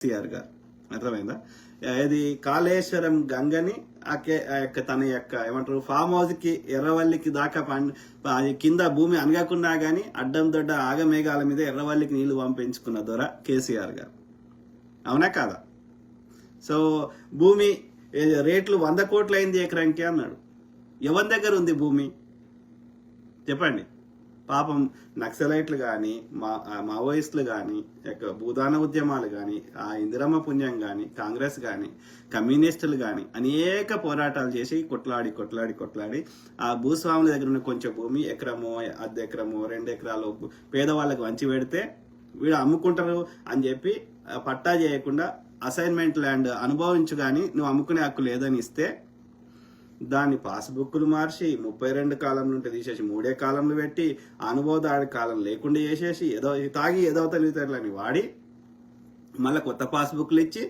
కేసీఆర్ గారు అర్థమైందా? ఇది కాళేశ్వరం గంగని తన యొక్క ఏమంటారు ఫామ్ హౌస్ కి ఎర్రవల్లికి దాకా కింద భూమి అనగకున్నా గానీ అడ్డం దొడ్డ ఆగమేఘాల మీద ఎర్రవల్లికి నీళ్లు పంపించుకున్న దొర కేసీఆర్ గారు. అవునా కాదా? సో భూమి రేట్లు 100 కోట్లు అయింది ఎకరానికి అన్నాడు. ఎవరి దగ్గర ఉంది భూమి చెప్పండి? పాపం నక్సలైట్లు కానీ మావోయిస్టులు కానీ భూదాన ఉద్యమాలు కానీ ఆ ఇందిరమ్మ పుణ్యం కానీ కాంగ్రెస్ కానీ కమ్యూనిస్టులు కానీ అనేక పోరాటాలు చేసి కొట్లాడి ఆ భూస్వాముల దగ్గర ఉన్న కొంచెం భూమి ఎకరమో అర్ధ ఎకరమో 2 ఎకరాలు పేదవాళ్ళకి వంచి పెడితే వీడు అమ్ముకుంటారు అని చెప్పి పట్టా చేయకుండా అసైన్మెంట్ ల్యాండ్ అనుభవించు కానీ నువ్వు అమ్ముకునే హక్కు లేదని ఇస్తే దాన్ని పాస్బుక్లు మార్చి 32 కాలం నుండి తీసేసి 3 కాలంలో పెట్టి అనుభవదాడి కాలం లేకుండా చేసేసి ఏదో తాగి ఏదో తెలివితేటలని వాడి మళ్ళీ కొత్త పాస్బుక్లు ఇచ్చి